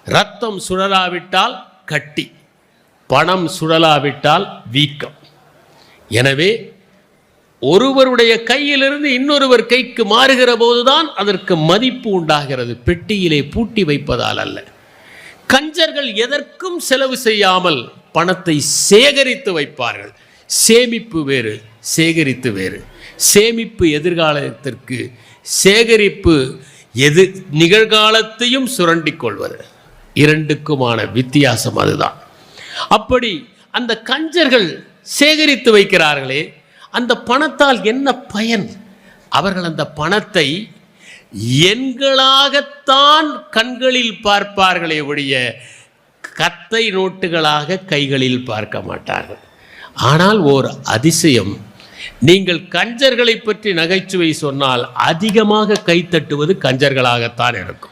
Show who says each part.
Speaker 1: ரத்தம் சுழலாவிட்டால் கட்டி, பணம் சுழலாவிட்டால் வீக்கம். எனவே ஒருவருடைய கையிலிருந்து இன்னொருவர் கைக்கு மாறுகிற போதுதான் அதற்கு மதிப்பு உண்டாகிறது, பெட்டியிலே பூட்டி வைப்பதால் அல்ல. கஞ்சர்கள் எதற்கும் செலவு செய்யாமல் பணத்தை சேகரித்து வைப்பார்கள். சேமிப்பு வேறு, சேகரித்து வேறு. சேமிப்பு எதிர்காலத்திற்கு, சேகரிப்பு நிகழ்காலத்தையும் சுரண்டி கொள்வது. இரண்டுக்குமான வித்தியாசம் அதுதான். அப்படி அந்த கஞ்சர்கள் சேகரித்து வைக்கிறார்களே, அந்த பணத்தால் என்ன பயன்? அவர்கள் அந்த பணத்தை எண்களாகத்தான் கண்களில் பார்ப்பார்களே ஒழிய கத்தை நோட்டுகளாக கைகளில் பார்க்க மாட்டார்கள். ஆனால் ஓர் அதிசயம், நீங்கள் கஞ்சர்களை பற்றி நகைச்சுவை சொன்னால் அதிகமாக கைத்தட்டுவது கஞ்சர்களாகத்தான் இருக்கும்.